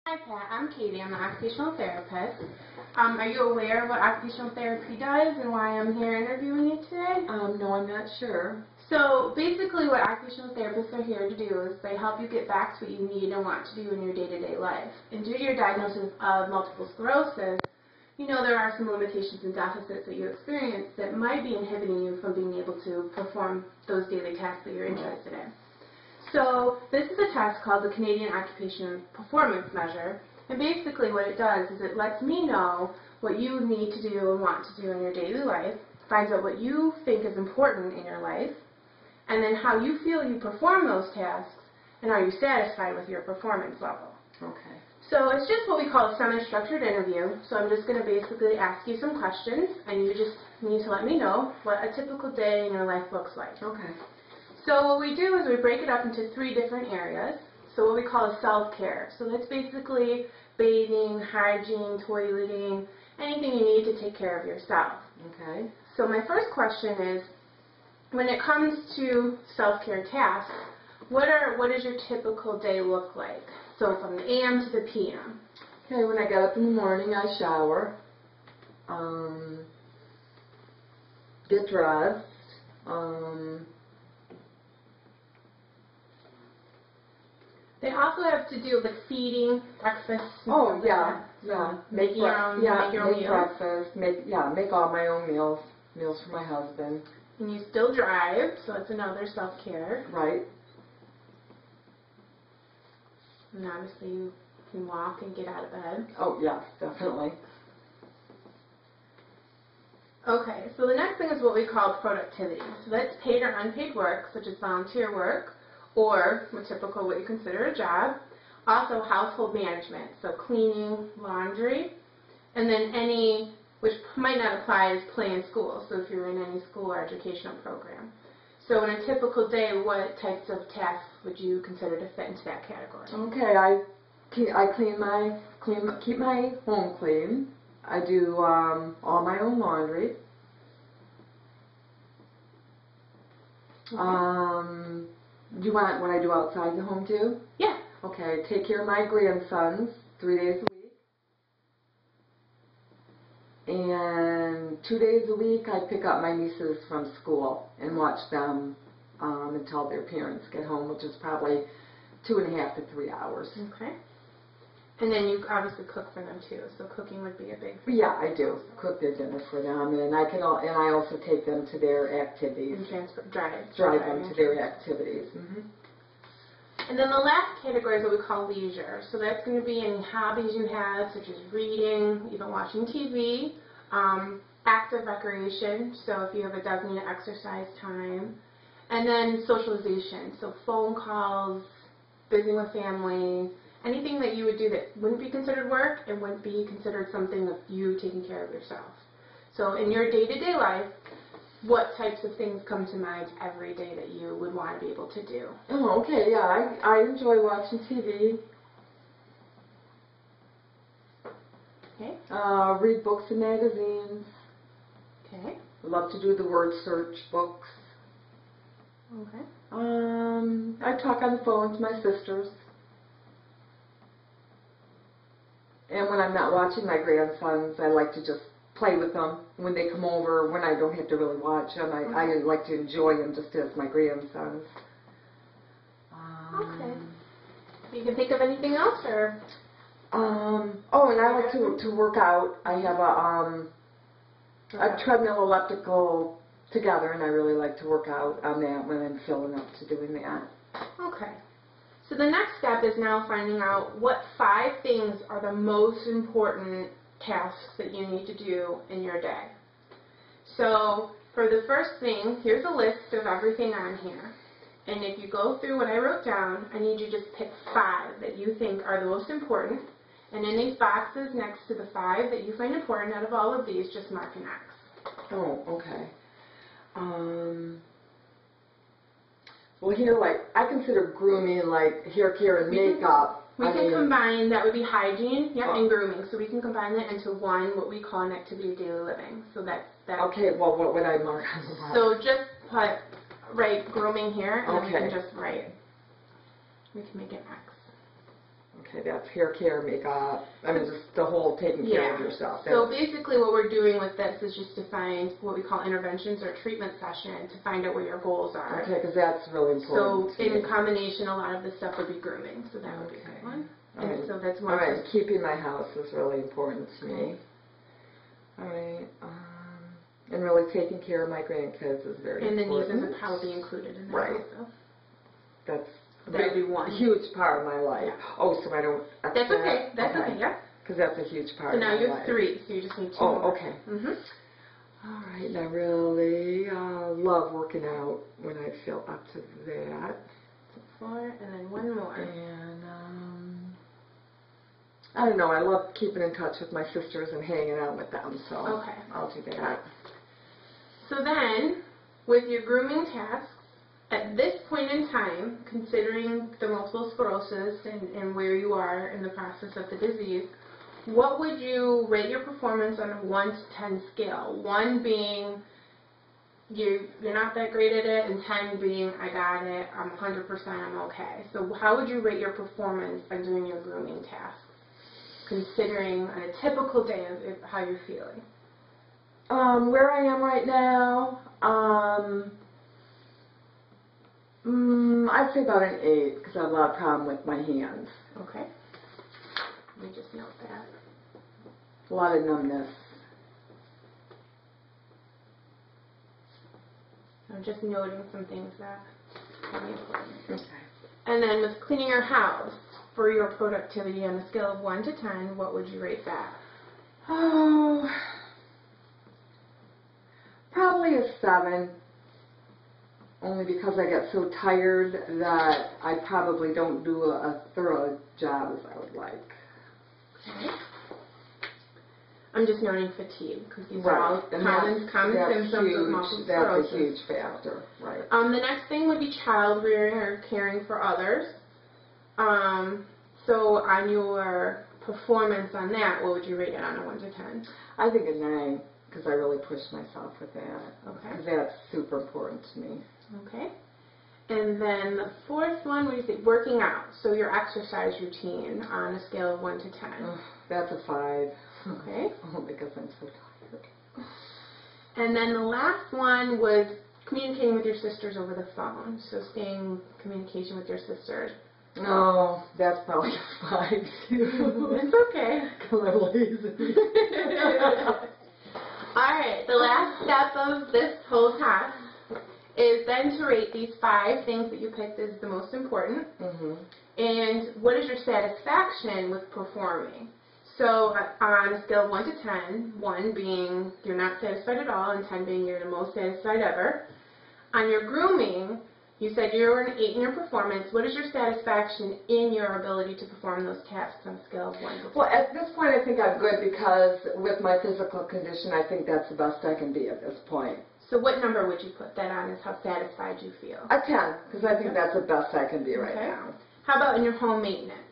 Hi Pat, I'm Katie. I'm an occupational therapist. Are you aware of what occupational therapy does and why I'm here interviewing you today? No, I'm not sure. So basically what occupational therapists are here to do is they help you get back to what you need and want to do in your day-to-day life. And due to your diagnosis of multiple sclerosis, you know there are some limitations and deficits that you experience that might be inhibiting you from being able to perform those daily tasks that you're interested in. So this is a test called the Canadian Occupation Performance Measure, and basically what it does is it lets me know what you need to do and want to do in your daily life, finds out what you think is important in your life, and then how you feel you perform those tasks, and are you satisfied with your performance level. Okay. So it's just what we call a semi-structured interview, so I'm just going to basically ask you some questions, and you just need to let me know what a typical day in your life looks like. Okay. So what we do is we break it up into 3 different areas. So what we call a self-care. So that's basically bathing, hygiene, toileting, anything you need to take care of yourself. Okay. So my first question is, when it comes to self-care tasks, what does your typical day look like? So from the AM to the PM. Okay, when I get up in the morning, I shower, get dressed, They also have to do with feeding, breakfast. Oh, yeah, Make your own meals. Breakfast, make all my own meals for my husband. And you still drive, so it's another self-care. Right. And obviously you can walk and get out of bed. Oh, yes, definitely. Okay, so the next thing is what we call productivity. So that's paid or unpaid work, such as volunteer work, or what you consider a job. Also household management, so cleaning, laundry, and then any, which might not apply as play in school, so if you're in any school or educational program. So in a typical day, what types of tasks would you consider to fit into that category? Okay, I keep my home clean. I do all my own laundry. Okay. Do you want what I do outside the home too? Yeah. Okay, take care of my grandsons 3 days a week. And 2 days a week I pick up my nieces from school and watch them until their parents get home, which is probably 2.5 to 3 hours. Okay. And then you obviously cook for them too, so cooking would be a big thing. Yeah, I do cook their dinner for them, and I also take them to their activities. And drive them to their activities. Mm-hmm. And then the last category is what we call leisure. So that's going to be any hobbies you have, such as reading, even watching TV, active recreation, so if you have a designated exercise time, and then socialization, so phone calls, visiting with family, anything that you would do that wouldn't be considered work and wouldn't be considered something of you taking care of yourself. So in your day-to-day life, what types of things come to mind every day that you would want to be able to do? Oh, okay, yeah, I enjoy watching TV. Okay. Read books and magazines. Okay. Love to do the word search books. Okay. I talk on the phone to my sisters. And when I'm not watching my grandsons, I like to just play with them. When they come over, when I don't have to really watch them, I like to enjoy them just as my grandsons. Okay. You can think of anything else, or? Oh, and I like to work out. I have a treadmill elliptical together, and I really like to work out on that when I'm feeling up to doing that. Okay. So the next step is now finding out what 5 things are the most important tasks that you need to do in your day. So for the first thing, here's a list of everything on here. And if you go through what I wrote down, I need you to just pick 5 that you think are the most important. And in these boxes next to the 5 that you find important out of all of these, just mark an X. Oh, okay. Well, here, like, I consider grooming, like, hair care and makeup. We can combine, that would be hygiene, and grooming. So we can combine that into one, what we call an activity of daily living. So that's okay, well, what would I mark on the box? So just write grooming here, and then we can just write. We can make an X. Okay, that's hair care, makeup, I mean, just the whole taking care of yourself. So basically what we're doing with this is just to find what we call interventions or treatment session to find out where your goals are. Okay, because that's really important. So in combination, a lot of the stuff would be grooming, so that would be a good one. And so that's one. All right, keeping my house is really important to me. All right, and really taking care of my grandkids is very important. And the nieces are probably included in that also. That's that would be one. A huge part of my life. Oh, so I don't... That's okay. That's okay, yeah. Because that's a huge part of my life. So now you have 3, so you just need 2 more. more. Okay. Mm-hmm. All right, and I really love working out when I feel up to that. So 4, and then 1 more. And, I don't know, I love keeping in touch with my sisters and hanging out with them, so I'll do that. So then, with your grooming tasks, at this point in time, considering the multiple sclerosis and where you are in the process of the disease, what would you rate your performance on a 1 to 10 scale? 1 being you're not that great at it, and 10 being I got it, I'm 100%, I'm okay. So how would you rate your performance by doing your grooming tasks, considering on a typical day of how you're feeling? Where I am right now, I'd say about an 8 because I have a lot of problem with my hands. Okay. Let me just note that. A lot of numbness. I'm just noting some things that are important. Okay. And then with cleaning your house, for your productivity on a scale of 1 to 10, what would you rate that? Oh, probably a 7. Only because I get so tired that I probably don't do a thorough job as I would like. Okay. I'm just noting fatigue because these are all common symptoms of multiple sclerosis. That's a huge factor, right? The next thing would be child rearing or caring for others. So on your performance on that, what would you rate it on a 1 to 10? I think a 9 because I really push myself with that. Okay. Because that's super important to me. Okay. And then the 4th one, what do you say? Working out. So your exercise routine on a scale of 1 to 10. That's a 5. Okay. Oh, because I'm so tired. And then the last one was communicating with your sisters over the phone. So staying in communication with your sisters. No, that's probably a 5 too. It's okay. Because I'm lazy. Alright, the last step of this whole task is then to rate these 5 things that you picked as the most important. Mm-hmm. And what is your satisfaction with performing? So on a scale of 1 to 10, 1 being you're not satisfied at all, and 10 being you're the most satisfied ever. On your grooming, you said you were an 8 in your performance. What is your satisfaction in your ability to perform those tasks on a scale of 1 to 10? Well, at this point, I think I'm good because with my physical condition, I think that's the best I can be at this point. So what number would you put that on as how satisfied you feel? A 10, because I think that's the best I can be right now. How about in your home maintenance?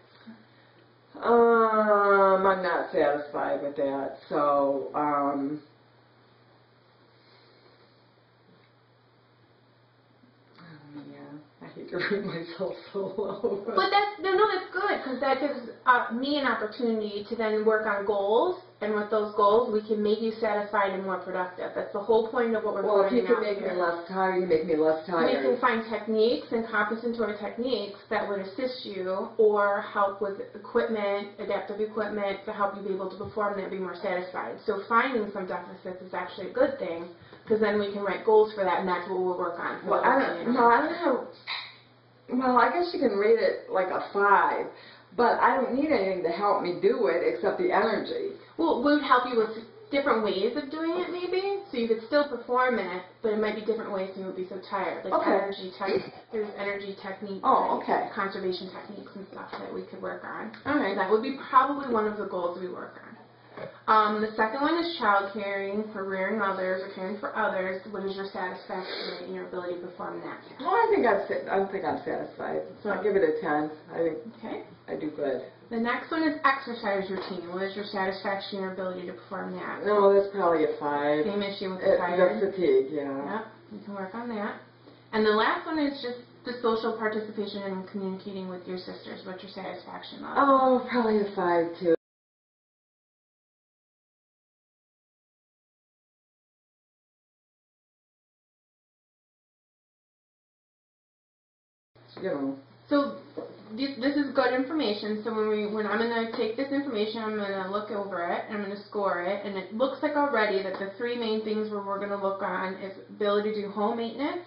I'm not satisfied with that, so, I hate to rate myself so low. But that's good, because that gives me an opportunity to then work on goals, and with those goals, we can make you satisfied and more productive. That's the whole point of what we're Well, if you finding can out make here. me less tired, you make me less tired. We can find techniques and compensatory techniques that would assist you or help with equipment, adaptive equipment, to help you be able to perform and be more satisfied. So finding some deficits is actually a good thing, because then we can write goals for that, and that's what we'll work on. Well, I don't know. Well, I guess you can rate it like a 5, but I don't need anything to help me do it except the energy. Well, we would help you with different ways of doing it, maybe, so you could still perform it, but it might be different ways so you won't be so tired. Like there's energy techniques, conservation techniques and stuff that we could work on. All right. That would be probably one of the goals we work on. The second one is child caring, or rearing others, or caring for others. What is your satisfaction rate in your ability to perform that task? Well, I think I'm satisfied. So I'll give it a 10. I think I do good. The next one is exercise routine. What is your satisfaction in your ability to perform that? No, that's probably a 5. Same issue with the tired. The fatigue, yeah. Yep, we can work on that. And the last one is just the social participation and communicating with your sisters? What's your satisfaction level? Oh, probably a 5 too. You know. So this is good information. So when I'm going to take this information, I'm going to look over it, and I'm going to score it, and it looks like already that the 3 main things where we're going to look on is ability to do home maintenance,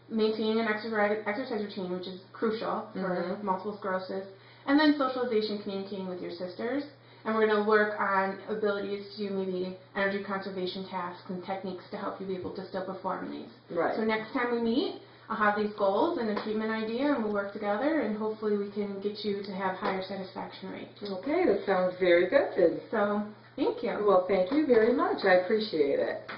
maintaining an exercise routine, which is crucial for multiple sclerosis, and then socialization, communicating with your sisters. And we're going to work on abilities to do maybe energy conservation tasks and techniques to help you be able to still perform these. Right. So next time we meet, I'll have these goals and a treatment idea, and we'll work together, and hopefully we can get you to have higher satisfaction rate. Okay, that sounds very good. So, thank you. Well, thank you very much. I appreciate it.